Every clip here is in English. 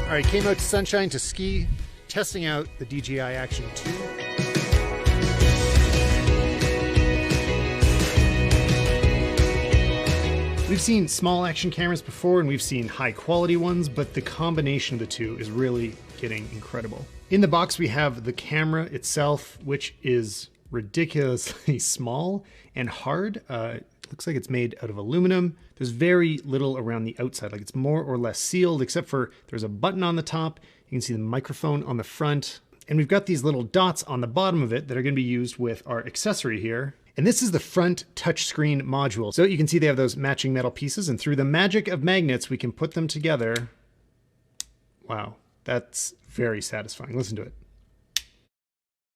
All right, came out to Sunshine to ski, testing out the DJI Action 2. We've seen small action cameras before and we've seen high quality ones, but the combination of the two is really getting incredible. In the box, we have the camera itself, which is ridiculously small and hard. It looks like it's made out of aluminum. There's very little around the outside, like it's more or less sealed, except for there's a button on the top. You can see the microphone on the front. And we've got these little dots on the bottom of it that are going to be used with our accessory here. And this is the front touchscreen module. So you can see they have those matching metal pieces, and through the magic of magnets, we can put them together. Wow, that's very satisfying. Listen to it.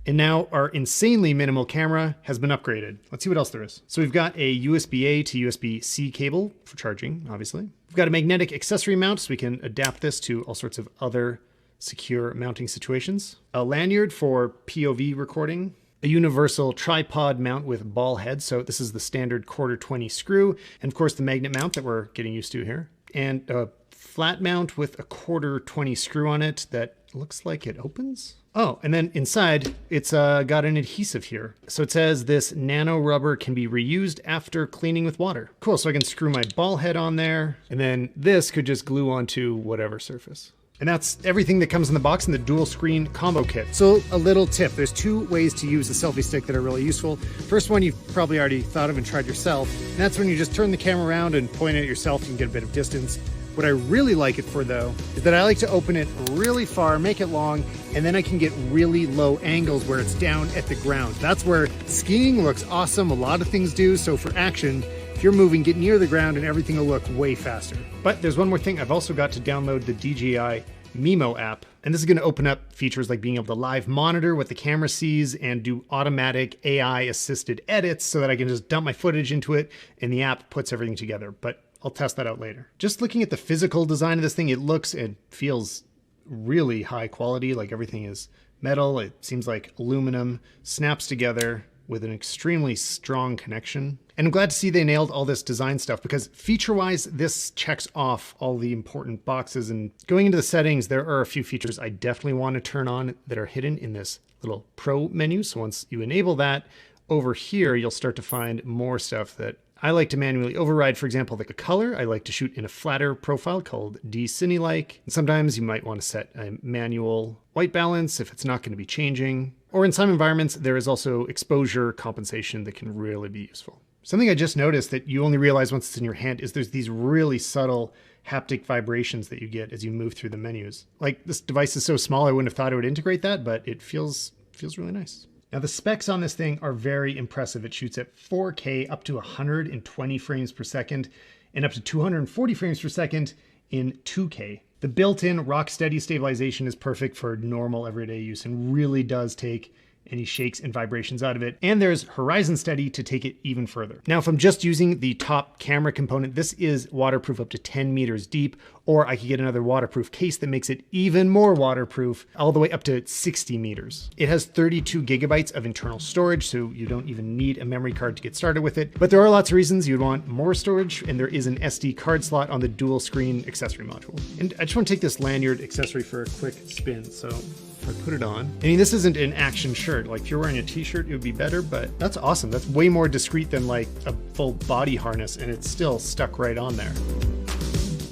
And now our insanely minimal camera has been upgraded. Let's see what else there is. So we've got a USB-A to USB-C cable for charging, obviously. We've got a magnetic accessory mount, so we can adapt this to all sorts of other secure mounting situations. A lanyard for POV recording. A universal tripod mount with ball head. So this is the standard 1/4-20 screw. And of course the magnet mount that we're getting used to here. And a flat mount with a 1/4-20 screw on it that looks like it opens. Oh, and then inside it's got an adhesive here. So it says this nano rubber can be reused after cleaning with water. Cool, so I can screw my ball head on there, and then this could just glue onto whatever surface. And that's everything that comes in the box in the dual screen combo kit. So a little tip, there's two ways to use the selfie stick that are really useful. First one you've probably already thought of and tried yourself. And that's when you just turn the camera around and point it at yourself, you can get a bit of distance. What I really like it for though, is that I like to open it really far, make it long, and then I can get really low angles where it's down at the ground. That's where skiing looks awesome, a lot of things do, so for action, if you're moving, get near the ground and everything will look way faster. But there's one more thing, I've also got to download the DJI Mimo app, and this is going to open up features like being able to live monitor what the camera sees and do automatic AI assisted edits so that I can just dump my footage into it and the app puts everything together. But I'll test that out later. Just looking at the physical design of this thing, it looks and feels really high quality, like everything is metal. It seems like aluminum, snaps together with an extremely strong connection. And I'm glad to see they nailed all this design stuff because feature-wise, this checks off all the important boxes. And going into the settings, there are a few features I definitely want to turn on that are hidden in this little Pro menu. So once you enable that, over here, you'll start to find more stuff that I like to manually override. For example, like a color, I like to shoot in a flatter profile called D-Cine-like. And sometimes you might want to set a manual white balance if it's not going to be changing. Or in some environments, there is also exposure compensation that can really be useful. Something I just noticed that you only realize once it's in your hand is there's these really subtle haptic vibrations that you get as you move through the menus. Like this device is so small, I wouldn't have thought it would integrate that, but it feels really nice. Now the specs on this thing are very impressive. It shoots at 4K up to 120 frames per second and up to 240 frames per second in 2K. The built-in rock steady stabilization is perfect for normal everyday use and really does take any shakes and vibrations out of it. And there's horizon steady to take it even further. Now, if I'm just using the top camera component, this is waterproof up to 10 meters deep, or I could get another waterproof case that makes it even more waterproof, all the way up to 60 meters. It has 32 gigabytes of internal storage, so you don't even need a memory card to get started with it. But there are lots of reasons you'd want more storage, and there is an SD card slot on the dual screen accessory module. And I just want to take this lanyard accessory for a quick spin. So if I put it on, I mean, this isn't an action shirt. Like if you're wearing a t-shirt, it would be better, but that's awesome. That's way more discreet than like a full body harness, and it's still stuck right on there.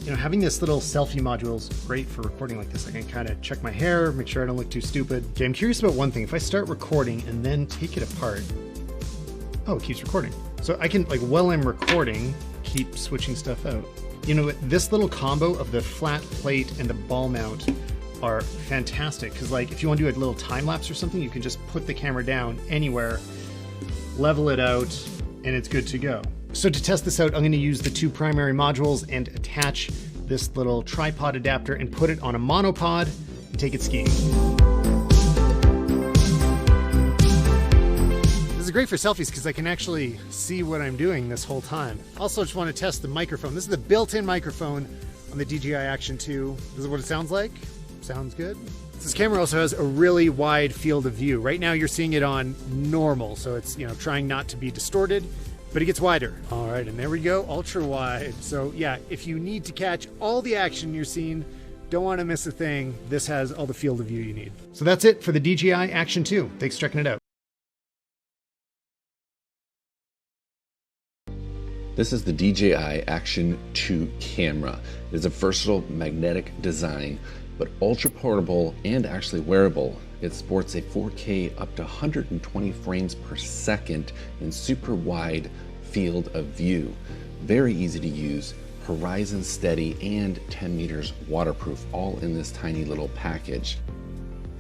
You know, having this little selfie module is great for recording like this. I can kind of check my hair, make sure I don't look too stupid. Okay, I'm curious about one thing. If I start recording and then take it apart, oh, it keeps recording. So I can, like, while I'm recording, keep switching stuff out. You know, this little combo of the flat plate and the ball mount are fantastic because, like, if you want to do a little time lapse or something, you can just put the camera down anywhere, level it out, and it's good to go. So to test this out, I'm going to use the two primary modules and attach this little tripod adapter and put it on a monopod and take it skiing. This is great for selfies because I can actually see what I'm doing this whole time. Also, just want to test the microphone. This is the built-in microphone on the DJI Action 2. This is what it sounds like. Sounds good. This camera also has a really wide field of view. Right now you're seeing it on normal, so it's, you know, trying not to be distorted, but it gets wider. All right, and there we go, ultra wide. So yeah, if you need to catch all the action you're seeing, Don't want to miss a thing. This has all the field of view you need. So that's it for the DJI Action 2. Thanks for checking it out. This is the DJI Action 2 camera. It is a versatile magnetic design, but ultra portable and actually wearable. It sports a 4K up to 120 frames per second in super wide field of view. Very easy to use, horizon steady, and 10 meters waterproof, all in this tiny little package.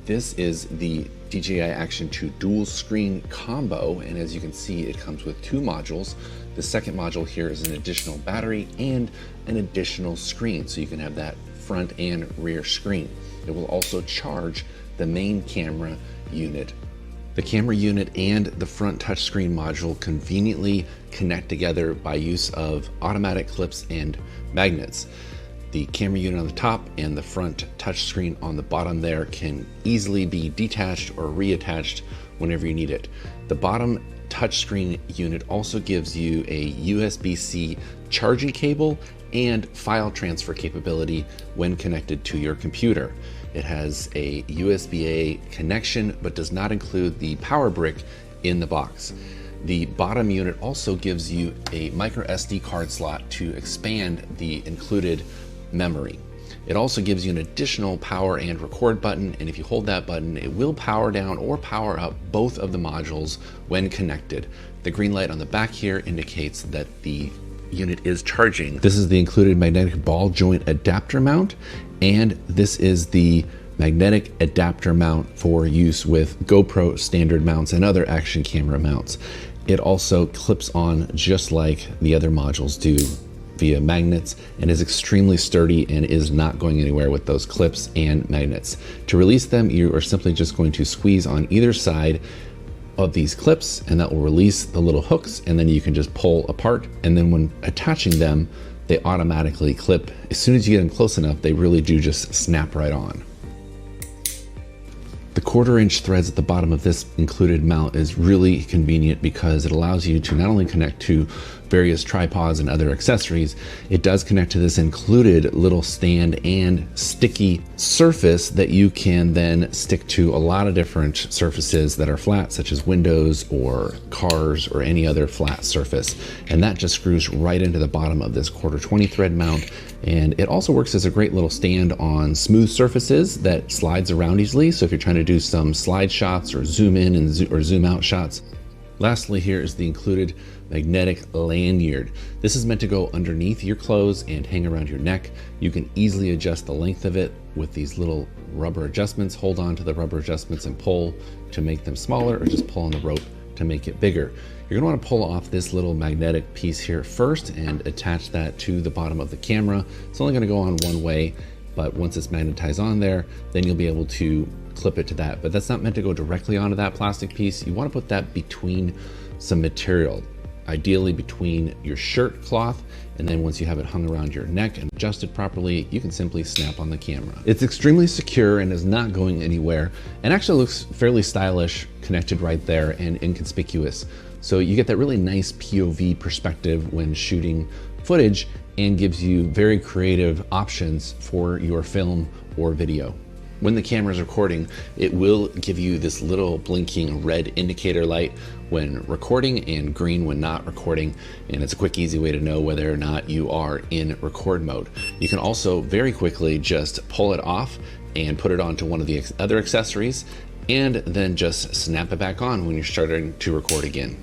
This is the DJI Action 2 dual screen combo, and as you can see, it comes with 2 modules. The second module here is an additional battery and an additional screen, so you can have that front and rear screen. It will also charge the main camera unit. The camera unit and the front touchscreen module conveniently connect together by use of automatic clips and magnets. The camera unit on the top and the front touchscreen on the bottom there can easily be detached or reattached whenever you need it. The bottom touchscreen unit also gives you a USB-C charging cable and file transfer capability when connected to your computer. It has a USB-A connection but does not include the power brick in the box. The bottom unit also gives you a micro SD card slot to expand the included memory. It also gives you an additional power and record button, and if you hold that button, it will power down or power up both of the modules when connected. The green light on the back here indicates that the unit is charging. This is the included magnetic ball joint adapter mount, and this is the magnetic adapter mount for use with GoPro standard mounts and other action camera mounts. It also clips on just like the other modules do via magnets, and is extremely sturdy and is not going anywhere with those clips and magnets. To release them, you are simply just going to squeeze on either side of these clips, and that will release the little hooks, and then you can just pull apart, and then when attaching them, they automatically clip. As soon as you get them close enough, they really do just snap right on. The 1/4-inch threads at the bottom of this included mount is really convenient because it allows you to not only connect to various tripods and other accessories, it does connect to this included little stand and sticky surface that you can then stick to a lot of different surfaces that are flat, such as windows or cars or any other flat surface. And that just screws right into the bottom of this 1/4-20 thread mount. And it also works as a great little stand on smooth surfaces that slides around easily. So if you're trying to do some slide shots or zoom in and or zoom out shots. Lastly, here is the included magnetic lanyard. This is meant to go underneath your clothes and hang around your neck. You can easily adjust the length of it with these little rubber adjustments. Hold on to the rubber adjustments and pull to make them smaller, or just pull on the rope to make it bigger. You're gonna wanna pull off this little magnetic piece here first and attach that to the bottom of the camera. It's only gonna go on one way, but once it's magnetized on there, then you'll be able to clip it to that. But that's not meant to go directly onto that plastic piece. You wanna put that between some material, ideally between your shirt cloth, and then once you have it hung around your neck and adjusted properly, you can simply snap on the camera. It's extremely secure and is not going anywhere, and actually looks fairly stylish connected right there and inconspicuous. So you get that really nice POV perspective when shooting footage, and gives you very creative options for your film or video. When the camera is recording, it will give you this little blinking red indicator light when recording and green when not recording, and it's a quick, easy way to know whether or not you are in record mode. You can also very quickly just pull it off and put it onto one of the other accessories, and then just snap it back on when you're starting to record again.